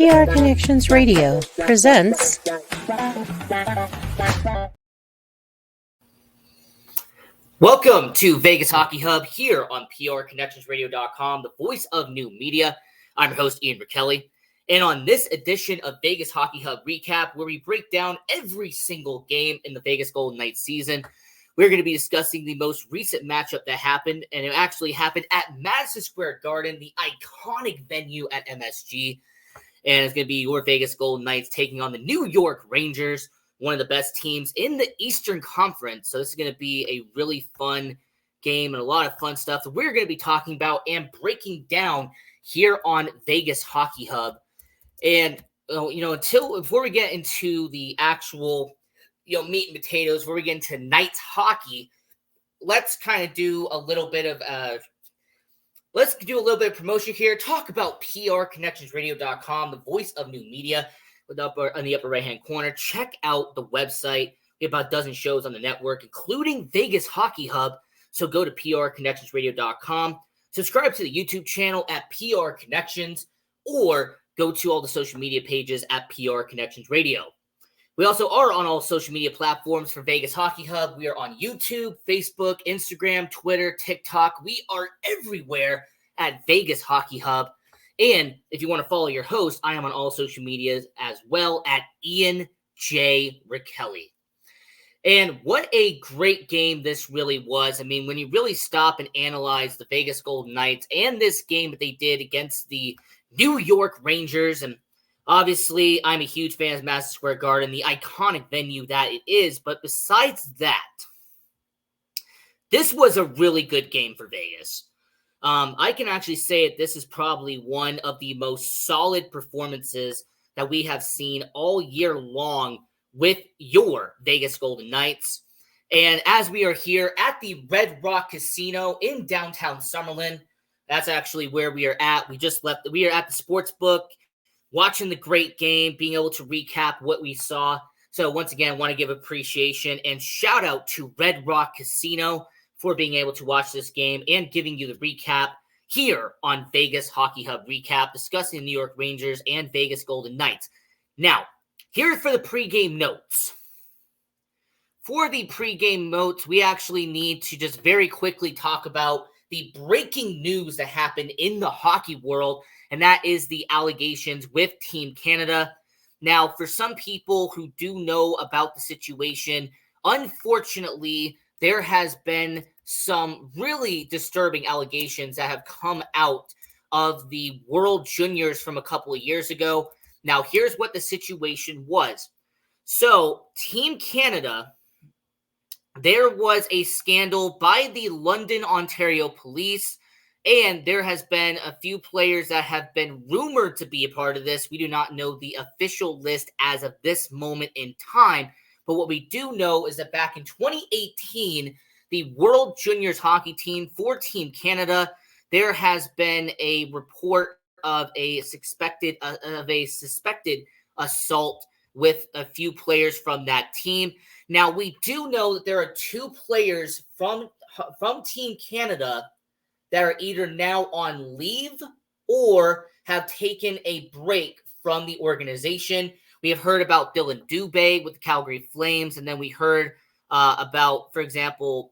PR Connections Radio presents Welcome to Vegas Hockey Hub here on PRConnectionsRadio.com, the voice of new media. I'm your host, Ian Rachiele. And on this edition of Vegas Hockey Hub Recap, where we break down every single game in the Vegas Golden Knights season, we're going to be discussing the most recent matchup that happened, and it actually happened at Madison Square Garden, the iconic venue at MSG. And it's going to be your Vegas Golden Knights taking on the New York Rangers, one of the best teams in the Eastern Conference. So this is going to be a really fun game and a lot of fun stuff that we're going to be talking about and breaking down here on Vegas Hockey Hub. And, before we get into the actual, meat and potatoes, before we get into Knights hockey, let's kind of do a little bit of promotion here. Talk about PRConnectionsRadio.com, the voice of new media. On the upper right-hand corner, check out the website. We have about a dozen shows on the network, including Vegas Hockey Hub. So go to PRConnectionsRadio.com. Subscribe to the YouTube channel at PR Connections, or go to all the social media pages at PR Connections Radio. We also are on all social media platforms for Vegas Hockey Hub. We are on YouTube, Facebook, Instagram, Twitter, TikTok. We are everywhere at Vegas Hockey Hub. And if you want to follow your host, I am on all social medias as well at Ian J. Rachiele. And what a great game this really was. I mean, when you really stop and analyze the Vegas Golden Knights and this game that they did against the New York Rangers, and obviously I'm a huge fan of Madison Square Garden, the iconic venue that it is. But besides that, this was a really good game for Vegas. I can actually say that this is probably one of the most solid performances that we have seen all year long with your Vegas Golden Knights. And as we are here at the Red Rock Casino in downtown Summerlin, that's actually where we are at. We are at the sports book, watching the great game, being able to recap what we saw. So once again, I want to give appreciation and shout out to Red Rock Casino for being able to watch this game and giving you the recap here on Vegas Hockey Hub Recap, discussing the New York Rangers and Vegas Golden Knights. Now, here for the pregame notes. For the pregame notes, we actually need to just very quickly talk about the breaking news that happened in the hockey world, and that is the allegations with Team Canada. Now, for some people who do know about the situation, unfortunately, there has been some really disturbing allegations that have come out of the World Juniors from a couple of years ago. Now, here's what the situation was. So, Team Canada, there was a scandal by the London, Ontario police, and there has been a few players that have been rumored to be a part of this. We do not know the official list as of this moment in time. But what we do know is that back in 2018, the World Juniors hockey team for Team Canada, there has been a report of a suspected assault with a few players from that team. Now, we do know that there are two players from Team Canada that are either now on leave or have taken a break from the organization. We have heard about Dylan Dubé with the Calgary Flames, and then we heard about, for example,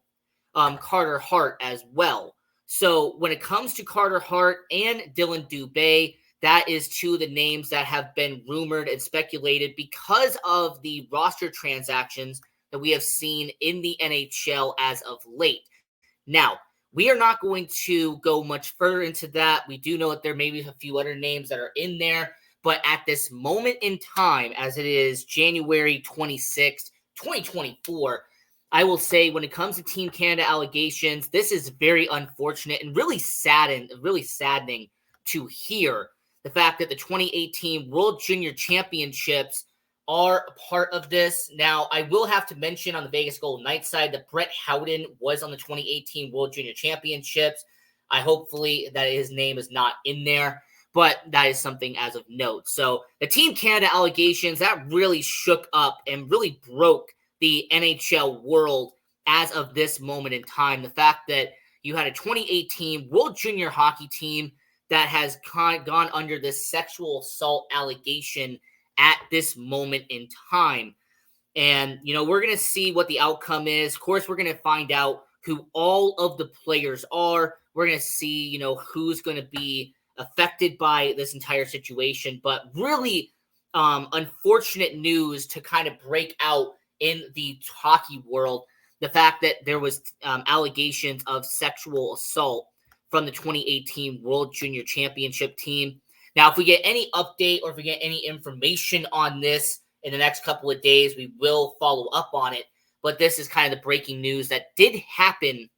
Carter Hart as well. So when it comes to Carter Hart and Dylan Dubé, that is two of the names that have been rumored and speculated because of the roster transactions that we have seen in the NHL as of late. Now, we are not going to go much further into that. We do know that there may be a few other names that are in there. But at this moment in time, as it is January 26th, 2024, I will say when it comes to Team Canada allegations, this is very unfortunate and really saddening to hear the fact that the 2018 World Junior Championships are a part of this. Now, I will have to mention on the Vegas Golden Knights side that Brett Howden was on the 2018 World Junior Championships. Hopefully that his name is not in there. But that is something as of note. So the Team Canada allegations, that really shook up and really broke the NHL world as of this moment in time. The fact that you had a 2018 World Junior Hockey team that has gone under this sexual assault allegation at this moment in time. And, we're going to see what the outcome is. Of course, we're going to find out who all of the players are. We're going to see, who's going to be affected by this entire situation. But really unfortunate news to kind of break out in the hockey world. The fact that there was allegations of sexual assault from the 2018 World Junior Championship team. Now, if we get any update or if we get any information on this in the next couple of days, we will follow up on it. But this is kind of the breaking news that did happen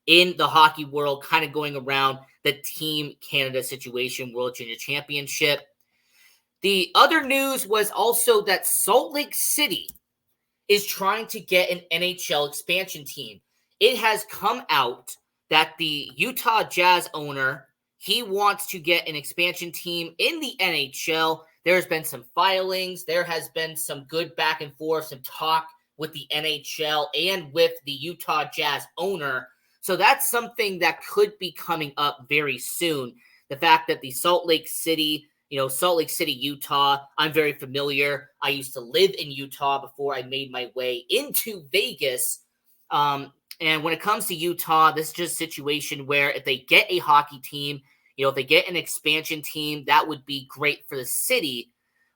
in the hockey world, kind of going around the Team Canada situation, World Junior Championship. The other news was also that Salt Lake City is trying to get an NHL expansion team. It has come out that the Utah Jazz owner, he wants to get an expansion team in the NHL. There's been some filings. There has been some good back and forth, some talk with the NHL and with the Utah Jazz owner. So that's something that could be coming up very soon. The fact that the Salt Lake City, Utah, I'm very familiar. I used to live in Utah before I made my way into Vegas. And when it comes to Utah, this is just a situation where if they get a hockey team, if they get an expansion team, that would be great for the city.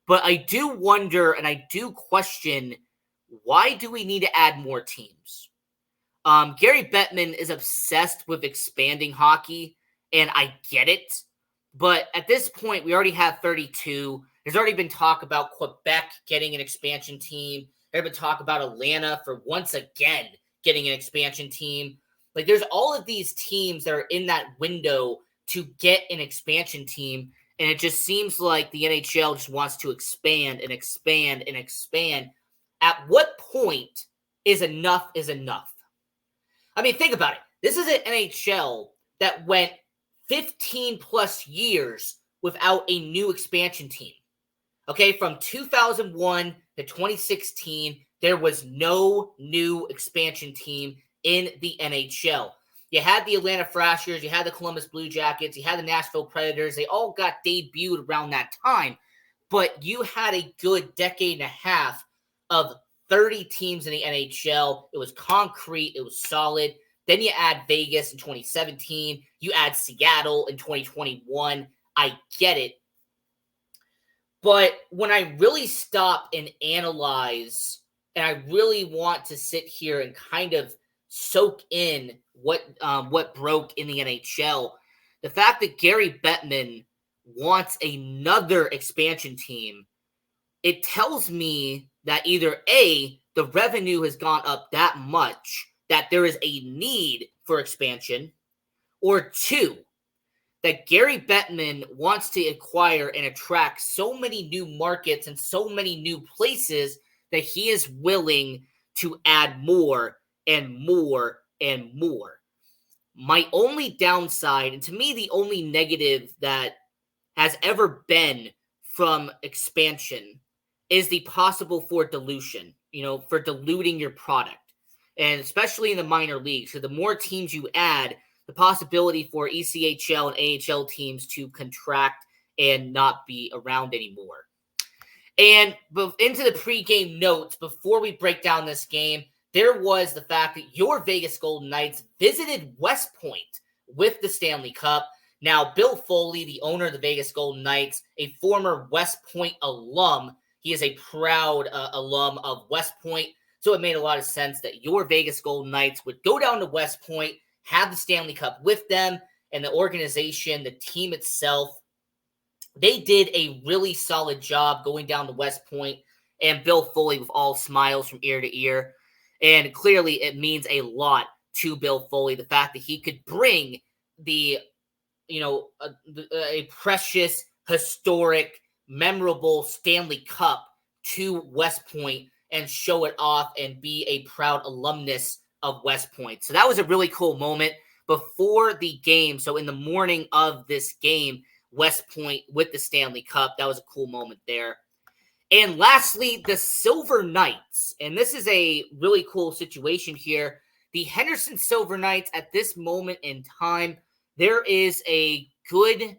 But I do wonder and I do question, why do we need to add more teams? Gary Bettman is obsessed with expanding hockey, and I get it. But at this point, we already have 32. There's already been talk about Quebec getting an expansion team. There's been talk about Atlanta for once again getting an expansion team. Like, there's all of these teams that are in that window to get an expansion team, and it just seems like the NHL just wants to expand and expand and expand. At what point is enough is enough? I mean, think about it. This is an NHL that went 15 plus years without a new expansion team. Okay, from 2001 to 2016, there was no new expansion team in the NHL. You had the Atlanta Thrashers, you had the Columbus Blue Jackets, you had the Nashville Predators. They all got debuted around that time. But you had a good decade and a half of 30 teams in the NHL. It was concrete. It was solid. Then you add Vegas in 2017. You add Seattle in 2021. I get it. But when I really stop and analyze, and I really want to sit here and kind of soak in what broke in the NHL, the fact that Gary Bettman wants another expansion team, it tells me that either A, the revenue has gone up that much that there is a need for expansion, or two, that Gary Bettman wants to acquire and attract so many new markets and so many new places that he is willing to add more and more and more. My only downside, and to me the only negative that has ever been from expansion, is the possible for dilution, for diluting your product. And especially in the minor leagues. So the more teams you add, the possibility for ECHL and AHL teams to contract and not be around anymore. And into the pregame notes, before we break down this game, there was the fact that your Vegas Golden Knights visited West Point with the Stanley Cup. Now, Bill Foley, the owner of the Vegas Golden Knights, a former West Point alum, he is a proud alum of West Point. So it made a lot of sense that your Vegas Golden Knights would go down to West Point, have the Stanley Cup with them, and the organization, the team itself, they did a really solid job going down to West Point, and Bill Foley with all smiles from ear to ear. And clearly it means a lot to Bill Foley, the fact that he could bring a precious, historic, memorable Stanley Cup to West Point and show it off and be a proud alumnus of West Point. So that was a really cool moment before the game. So in the morning of this game, West Point with the Stanley Cup, that was a cool moment there. And lastly, the Silver Knights. And this is a really cool situation here. The Henderson Silver Knights at this moment in time, there is a good,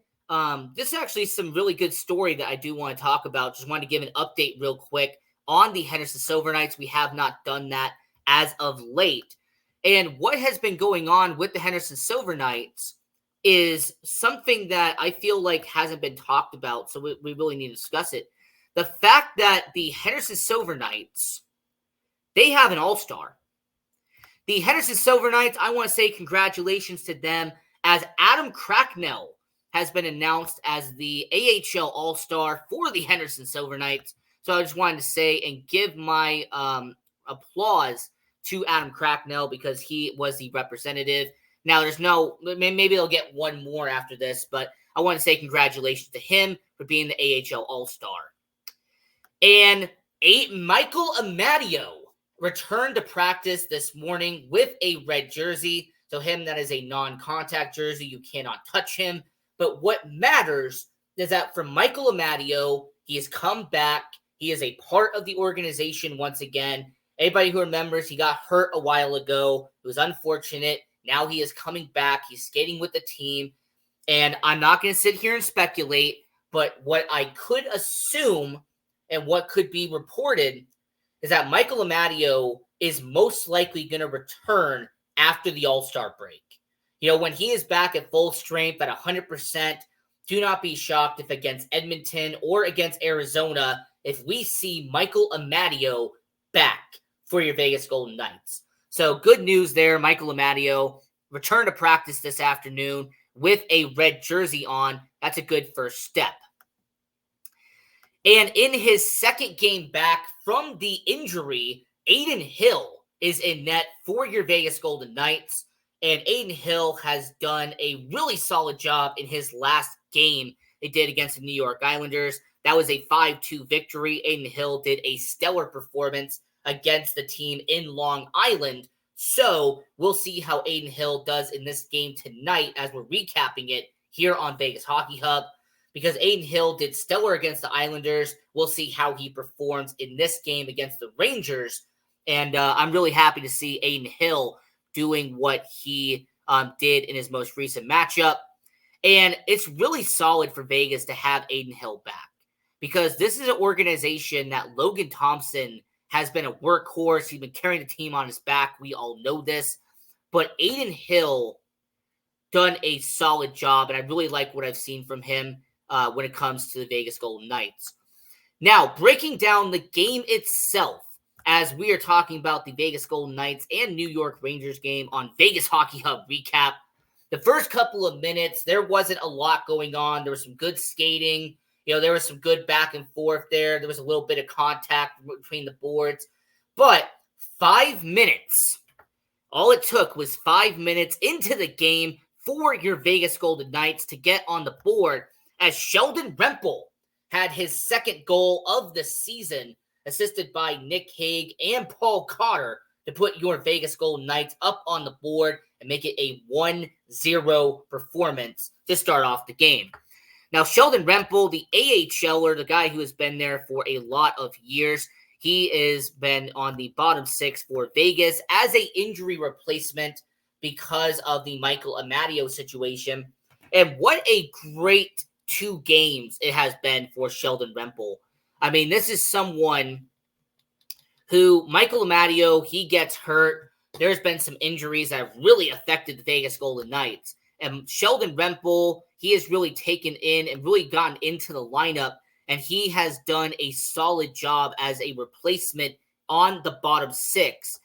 this is actually some really good story that I do want to talk about. Just want to give an update real quick on the Henderson Silver Knights. We have not done that as of late. And what has been going on with the Henderson Silver Knights is something that I feel like hasn't been talked about, so we really need to discuss it. The fact that the Henderson Silver Knights, they have an all-star. The Henderson Silver Knights, I want to say congratulations to them, as Adam Cracknell has been announced as the AHL All-Star for the Henderson Silver Knights. So I just wanted to say and give my applause to Adam Cracknell because he was the representative. Now, there's no, maybe they'll get one more after this, but I want to say congratulations to him for being the AHL All-Star. And Michael Amadio returned to practice this morning with a red jersey. So him, that is a non-contact jersey. You cannot touch him. But what matters is that for Michael Amadio, he has come back. He is a part of the organization once again. Anybody who remembers, he got hurt a while ago. It was unfortunate. Now he is coming back. He's skating with the team. And I'm not going to sit here and speculate, but what I could assume and what could be reported is that Michael Amadio is most likely going to return after the All-Star break. You know, when he is back at full strength at 100%, do not be shocked if against Edmonton or against Arizona, if we see Michael Amadio back for your Vegas Golden Knights. So good news there. Michael Amadio returned to practice this afternoon with a red jersey on. That's a good first step. And in his second game back from the injury, Adin Hill is in net for your Vegas Golden Knights. And Adin Hill has done a really solid job in his last game they did against the New York Islanders. That was a 5-2 victory. Adin Hill did a stellar performance against the team in Long Island. So we'll see how Adin Hill does in this game tonight as we're recapping it here on Vegas Hockey Hub. Because Adin Hill did stellar against the Islanders. We'll see how he performs in this game against the Rangers. And I'm really happy to see Adin Hill doing what he did in his most recent matchup. And it's really solid for Vegas to have Adin Hill back. Because this is an organization that Logan Thompson has been a workhorse. He's been carrying the team on his back. We all know this. But Adin Hill done a solid job. And I really like what I've seen from him when it comes to the Vegas Golden Knights. Now, breaking down the game itself, as we are talking about the Vegas Golden Knights and New York Rangers game on Vegas Hockey Hub Recap. The first couple of minutes, there wasn't a lot going on. There was some good skating. You know, there was some good back and forth there. There was a little bit of contact between the boards. But 5 minutes, all it took was 5 minutes into the game for your Vegas Golden Knights to get on the board as Sheldon Rempel had his second goal of the season, assisted by Nick Hague and Paul Cotter, to put your Vegas Golden Knights up on the board and make it a 1-0 performance to start off the game. Now, Sheldon Rempel, the AHLer, the guy who has been there for a lot of years, he has been on the bottom six for Vegas as an injury replacement because of the Michael Amadio situation. And what a great 2 games it has been for Sheldon Rempel. I mean, this is someone who, Michael Amadio, he gets hurt. There's been some injuries that have really affected the Vegas Golden Knights. And Sheldon Rempel, he has really taken in and really gotten into the lineup, and he has done a solid job as a replacement on the bottom six.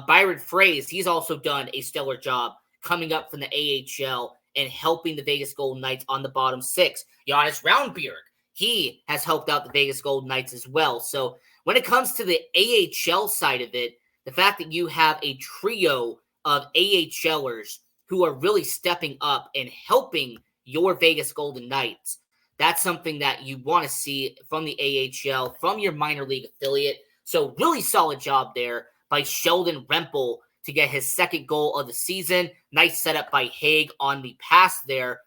Byron Frazee, he's also done a stellar job coming up from the AHL and helping the Vegas Golden Knights on the bottom six. Jonas Roundbjerg, he has helped out the Vegas Golden Knights as well. So when it comes to the AHL side of it, the fact that you have a trio of AHLers who are really stepping up and helping your Vegas Golden Knights, that's something that you want to see from the AHL, from your minor league affiliate. So really solid job there by Sheldon Rempel to get his second goal of the season. Nice setup by Hague on the pass there.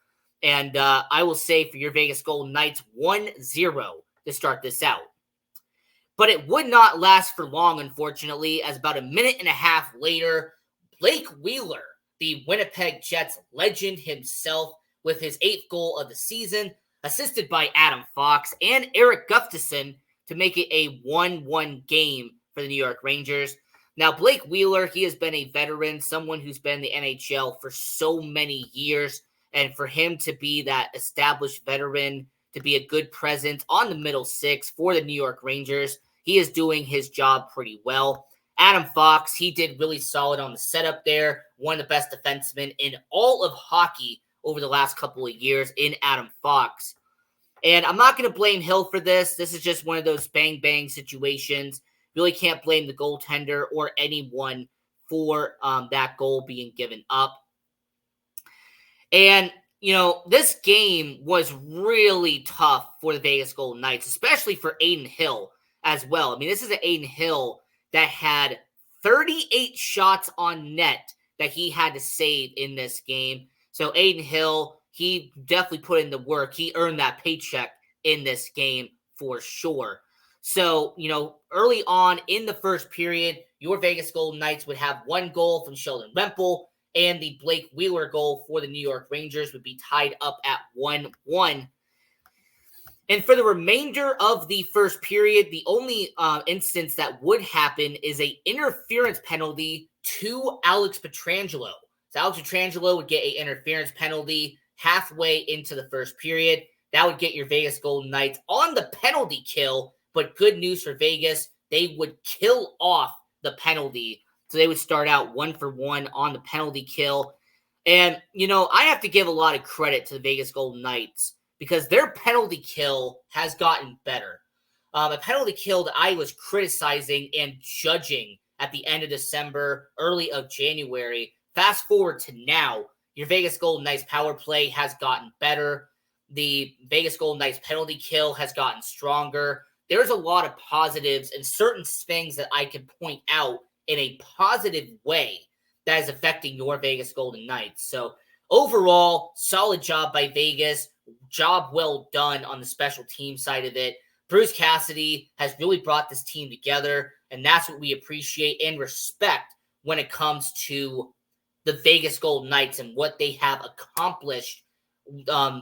And I will say for your Vegas Golden Knights, 1-0 to start this out. But it would not last for long, unfortunately, as about a minute and a half later, Blake Wheeler, the Winnipeg Jets legend himself with his 8th goal of the season, assisted by Adam Fox and Eric Gustafsson to make it a 1-1 game for the New York Rangers. Now, Blake Wheeler, he has been a veteran, someone who's been in the NHL for so many years, and for him to be that established veteran, to be a good presence on the middle six for the New York Rangers, he is doing his job pretty well. Adam Fox, he did really solid on the setup there, one of the best defensemen in all of hockey over the last couple of years in Adam Fox. And I'm not going to blame Hill for this. This is just one of those bang-bang situations. Really can't blame the goaltender or anyone for that goal being given up. And, this game was really tough for the Vegas Golden Knights, especially for Adin Hill as well. I mean, this is an Adin Hill that had 38 shots on net that he had to save in this game. So Adin Hill, he definitely put in the work. He earned that paycheck in this game for sure. So, early on in the first period, your Vegas Golden Knights would have one goal from Sheldon Rempel, and the Blake Wheeler goal for the New York Rangers would be tied up at 1-1. And for the remainder of the first period, the only instance that would happen is an interference penalty to Alex Pietrangelo. So Alex Pietrangelo would get an interference penalty halfway into the first period. That would get your Vegas Golden Knights on the penalty kill, but good news for Vegas, they would kill off the penalty. So they would start out 1-for-1 on the penalty kill. And, I have to give a lot of credit to the Vegas Golden Knights because their penalty kill has gotten better. A penalty kill that I was criticizing and judging at the end of December, early of January. Fast forward to now, your Vegas Golden Knights power play has gotten better. The Vegas Golden Knights penalty kill has gotten stronger. There's a lot of positives and certain things that I can point out in a positive way that is affecting your Vegas Golden Knights. So overall, solid job by Vegas. Job well done on the special team side of it. Bruce Cassidy has really brought this team together, and that's what we appreciate and respect when it comes to the Vegas Golden Knights and what they have accomplished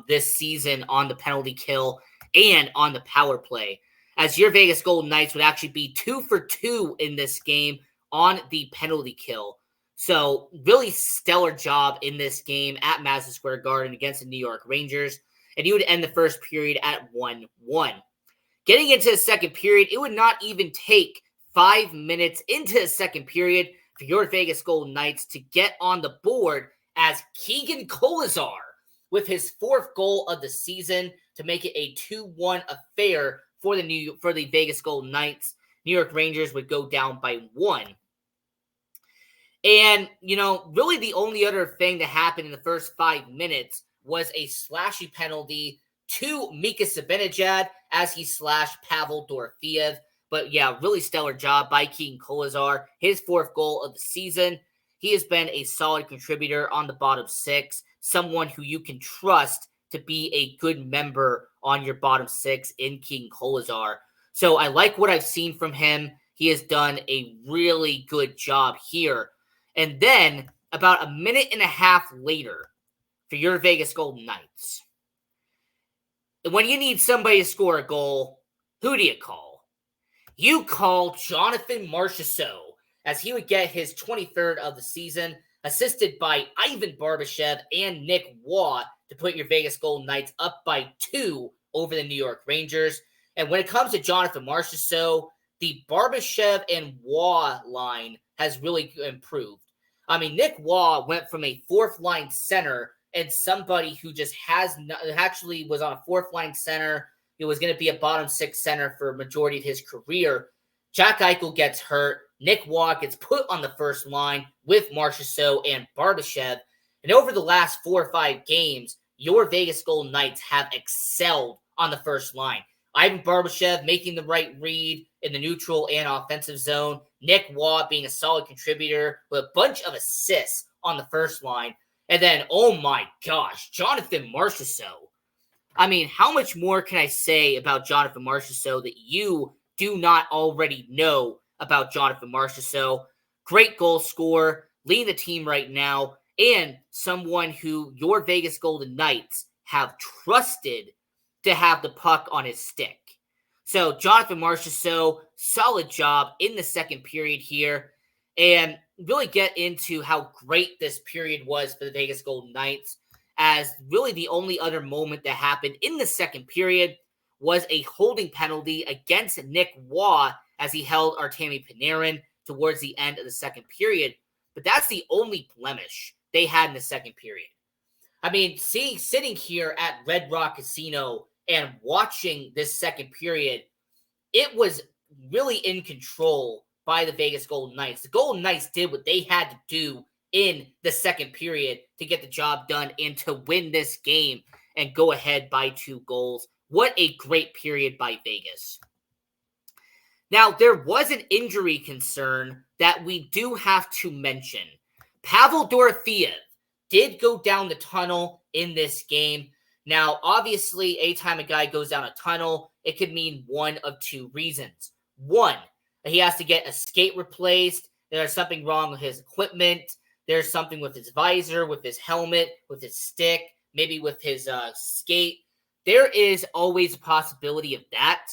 this season on the penalty kill and on the power play. As your Vegas Golden Knights would actually be 2-for-2 in this game on the penalty kill. So really stellar job in this game at Madison Square Garden against the New York Rangers. And you would end the first period at 1-1. Getting into the second period, it would not even take 5 minutes into the second period for your Vegas Golden Knights to get on the board as Keegan Kolesar with his 4th goal of the season to make it a 2-1 affair for the Vegas Golden Knights. New York Rangers would go down by 1. And, really the only other thing that happened in the first 5 minutes was a slashy penalty to Mika Zibanejad as he slashed Pavel Dorofeev. But yeah, really stellar job by Keegan Kolesar. His 4th goal of the season. He has been a solid contributor on the bottom six, someone who you can trust to be a good member on your bottom six in Keegan Kolesar. So I like what I've seen from him. He has done a really good job here. And then about a minute and a half later for your Vegas Golden Knights, when you need somebody to score a goal, who do you call? You call Jonathan Marchessault as he would get his 23rd of the season, assisted by Ivan Barbashev and Nick Waugh to put your Vegas Golden Knights up by 2 over the New York Rangers. And when it comes to Jonathan Marchessault, the Barbashev and Waugh line has really improved. I mean, Nick Waugh went from a 4th-line center and somebody who just actually was on a 4th-line center. He was going to be a bottom 6 center for a majority of his career. Jack Eichel gets hurt. Nick Waugh gets put on the first line with Marchessault and Barbashev. And over the last 4 or 5 games, your Vegas Golden Knights have excelled on the first line. Ivan Barbashev making the right read in the neutral and offensive zone. Nick Waugh being a solid contributor with a bunch of assists on the first line. And then, oh my gosh, Jonathan Marchessault. I mean, how much more can I say about Jonathan Marchessault that you do not already know about Jonathan Marchessault? Great goal scorer, leading the team right now. and someone who your Vegas Golden Knights have trusted to have the puck on his stick. So Jonathan Marchessault, solid job in the second period here, and really get into how great this period was for the Vegas Golden Knights, as really the only other moment that happened in the second period was a holding penalty against Nick Waugh as he held Artemi Panarin towards the end of the second period. But that's the only blemish they had in the second period. I mean, sitting here at Red Rock Casino and watching this second period, it was really in control by the Vegas Golden Knights. The Golden Knights did what they had to do in the second period to get the job done and to win this game and go ahead by 2 goals. What a great period by Vegas. Now, there was an injury concern that we do have to mention. Pavel Dorofeev did go down the tunnel in this game. Now, obviously, anytime a guy goes down a tunnel, it could mean one of 2 reasons. One, he has to get a skate replaced. There's something wrong with his equipment. There's something with his visor, with his helmet, with his stick, maybe with his skate. There is always a possibility of that.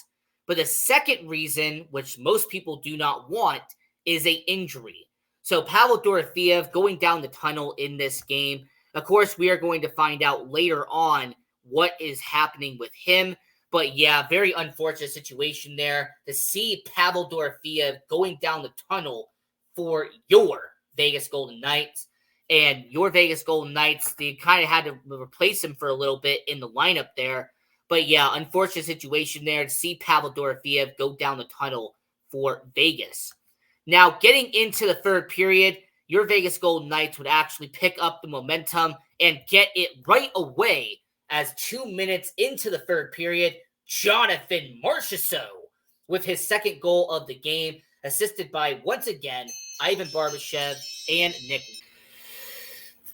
But the second reason, which most people do not want, is an injury. So Pavel Dorofeev going down the tunnel in this game. Of course, we are going to find out later on what is happening with him. But yeah, very unfortunate situation there to see Pavel Dorofeev going down the tunnel for your Vegas Golden Knights. And your Vegas Golden Knights, they kind of had to replace him for a little bit in the lineup there. But yeah, unfortunate situation there to see Pavel Dorofeev go down the tunnel for Vegas. Now, getting into the third period, your Vegas Golden Knights would actually pick up the momentum and get it right away as 2 minutes into the third period, Jonathan Marchessault with his second goal of the game, assisted by, once again, Ivan Barbashev and Nick.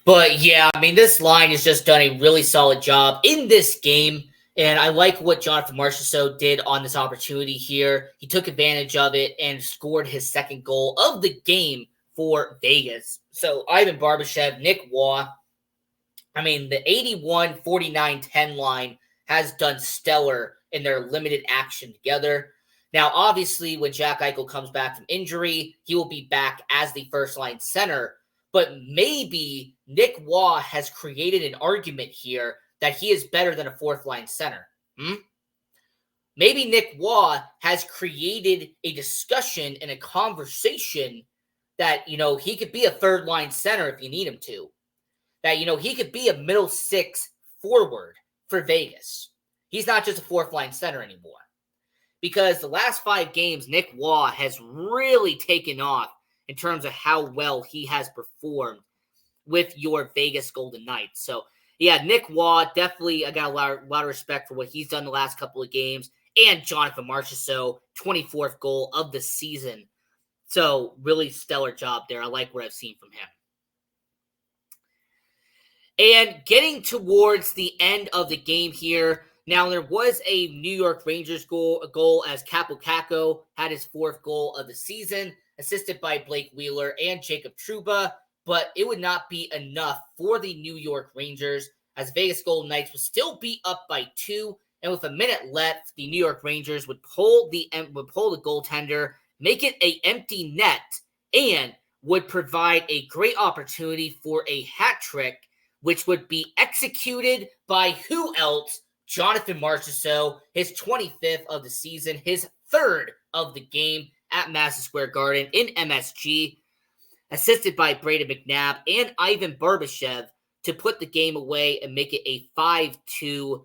But yeah, I mean, this line has just done a really solid job in this game. And I like what Jonathan Marchessault did on this opportunity here. He took advantage of it and scored his second goal of the game for Vegas. So Ivan Barbashev, Nick Waugh, I mean, the 81-49-10 line has done stellar in their limited action together. Now, obviously, when Jack Eichel comes back from injury, he will be back as the first-line center. But maybe Nick Waugh has created an argument here that he is better than a fourth-line center. Maybe Nick Waugh has created a discussion and a conversation that, he could be a third-line center if you need him to. That, he could be a middle six forward for Vegas. He's not just a fourth-line center anymore. Because the last 5 games, Nick Waugh has really taken off in terms of how well he has performed with your Vegas Golden Knights. So, yeah, Nick Waugh, definitely I got a lot of respect for what he's done the last couple of games. And Jonathan Marchessault, 24th goal of the season. So, really stellar job there. I like what I've seen from him. And getting towards the end of the game here, now there was a New York Rangers goal as Kaapo Kakko had his 4th goal of the season, assisted by Blake Wheeler and Jacob Trouba, but it would not be enough for the New York Rangers as Vegas Golden Knights would still be up by 2, and with a minute left, the New York Rangers would pull the goaltender, make it an empty net, and would provide a great opportunity for a hat trick, which would be executed by who else? Jonathan Marchessault, his 25th of the season, his 3rd of the game at Madison Square Garden in MSG, assisted by Brayden McNabb and Ivan Barbashev to put the game away and make it a 5-2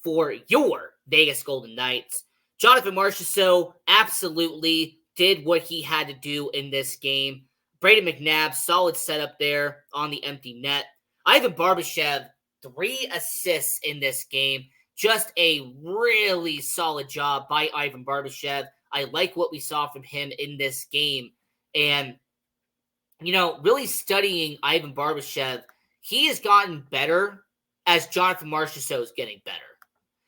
for your Vegas Golden Knights. Jonathan Marchessault absolutely did what he had to do in this game. Brayden McNabb, solid setup there on the empty net. Ivan Barbashev, 3 assists in this game. Just a really solid job by Ivan Barbashev. I like what we saw from him in this game. And, really studying Ivan Barbashev, he has gotten better as Jonathan Marchessault is getting better.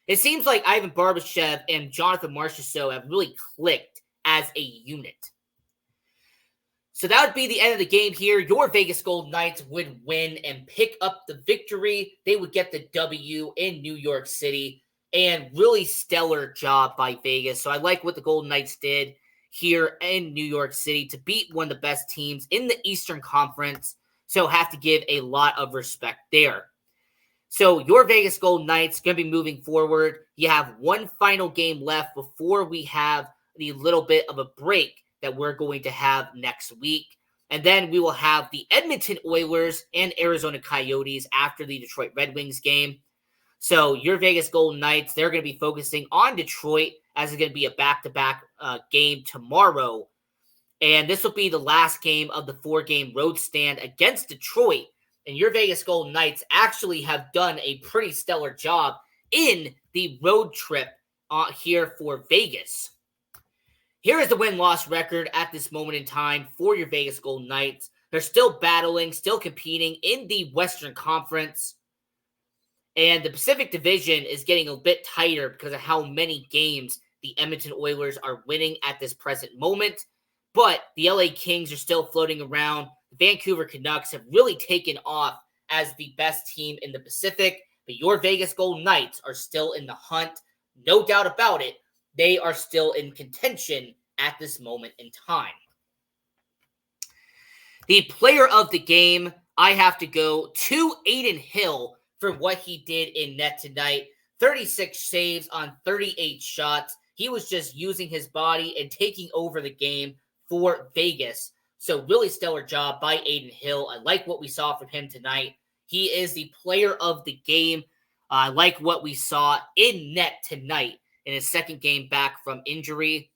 It seems like Ivan Barbashev and Jonathan Marchessault have really clicked as a unit. So that would be the end of the game here. Your Vegas Golden Knights would win and pick up the victory. They would get the W in New York City. And really stellar job by Vegas. So I like what the Golden Knights did here in New York City to beat one of the best teams in the Eastern Conference. So have to give a lot of respect there. So your Vegas Golden Knights going to be moving forward. You have one final game left before we have the little bit of a break that we're going to have next week. And then we will have the Edmonton Oilers and Arizona Coyotes after the Detroit Red Wings game. So your Vegas Golden Knights, they're going to be focusing on Detroit as it's going to be a back-to-back game tomorrow. And this will be the last game of the 4-game road stand against Detroit. And your Vegas Golden Knights actually have done a pretty stellar job in the road trip here for Vegas. Here is the win-loss record at this moment in time for your Vegas Golden Knights. They're still battling, still competing in the Western Conference. And the Pacific Division is getting a bit tighter because of how many games the Edmonton Oilers are winning at this present moment. But the LA Kings are still floating around. The Vancouver Canucks have really taken off as the best team in the Pacific. But your Vegas Golden Knights are still in the hunt. No doubt about it. They are still in contention at this moment in time. The player of the game, I have to go to Adin Hill for what he did in net tonight. 36 saves on 38 shots. He was just using his body and taking over the game for Vegas. So really stellar job by Adin Hill. I like what we saw from him tonight. He is the player of the game. I like what we saw in net tonight in his second game back from injury.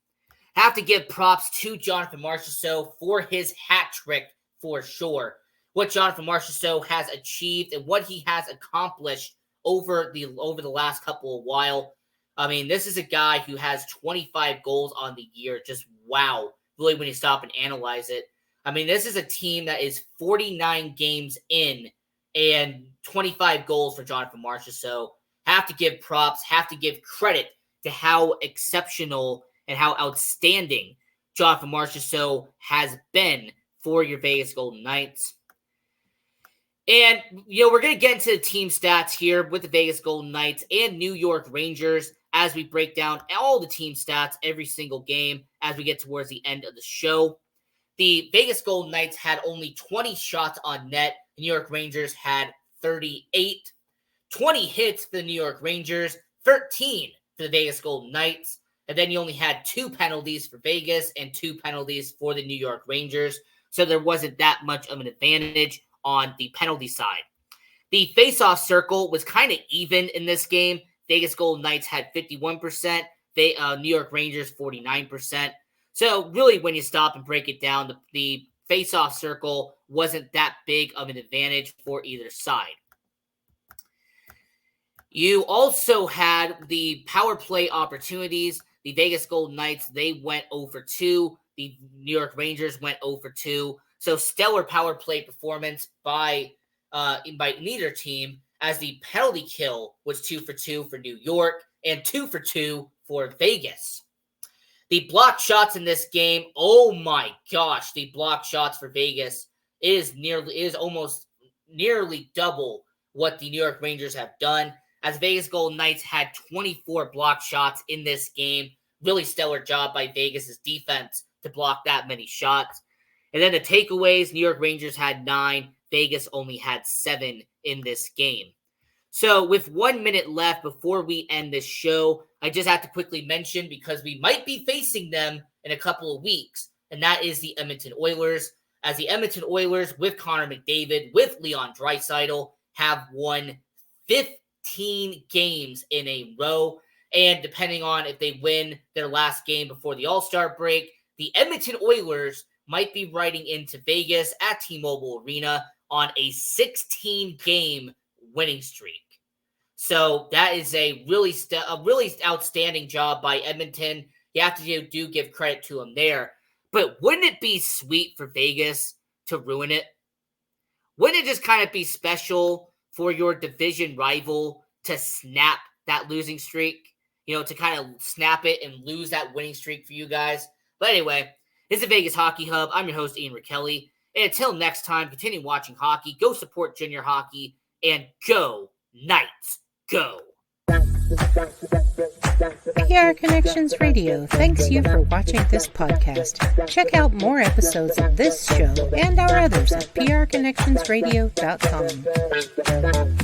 Have to give props to Jonathan Marchessault for his hat trick for sure. What Jonathan Marchessault has achieved and what he has accomplished over the last couple of while. I mean, this is a guy who has 25 goals on the year. Just wow. Really, when you stop and analyze it. I mean, this is a team that is 49 games in and 25 goals for Jonathan Marchessault. Have to give props, have to give credit to how exceptional and how outstanding Jonathan Marchessault has been for your Vegas Golden Knights. And, we're going to get into the team stats here with the Vegas Golden Knights and New York Rangers as we break down all the team stats every single game as we get towards the end of the show. The Vegas Golden Knights had only 20 shots on net. The New York Rangers had 38. 20 hits for the New York Rangers, 13 for the Vegas Golden Knights. And then you only had 2 penalties for Vegas and 2 penalties for the New York Rangers. So there wasn't that much of an advantage on the penalty side. The face-off circle was kind of even in this game. Vegas Golden Knights had 51%, New York Rangers 49%. So really, when you stop and break it down, the face-off circle wasn't that big of an advantage for either side. You also had the power play opportunities. The Vegas Golden Knights, they went 0-2. The New York Rangers went 0-2. So stellar power play performance by neither team, as the penalty kill was 2-2 for New York and 2-2 for Vegas. The block shots in this game, oh my gosh, the block shots for Vegas is almost nearly double what the New York Rangers have done, as Vegas Golden Knights had 24 block shots in this game. Really stellar job by Vegas' defense to block that many shots. And then the takeaways, New York Rangers had 9. Vegas only had 7 in this game. So with 1 minute left before we end this show, I just have to quickly mention, because we might be facing them in a couple of weeks, and that is the Edmonton Oilers. As the Edmonton Oilers, with Connor McDavid, with Leon Draisaitl, have won 15 games in a row. And depending on if they win their last game before the All-Star break, the Edmonton Oilers might be riding into Vegas at T-Mobile Arena on a 16-game winning streak. So that is a really outstanding job by Edmonton. You have to do give credit to them there. But wouldn't it be sweet for Vegas to ruin it? Wouldn't it just kind of be special for your division rival to snap that losing streak? To kind of snap it and lose that winning streak for you guys. But anyway, This is the Vegas Hockey Hub. I'm your host, Ian Rachiele. And until next time, continue watching hockey, go support junior hockey, and go Knights, go! PR Connections Radio thanks you for watching this podcast. Check out more episodes of this show and our others at prconnectionsradio.com.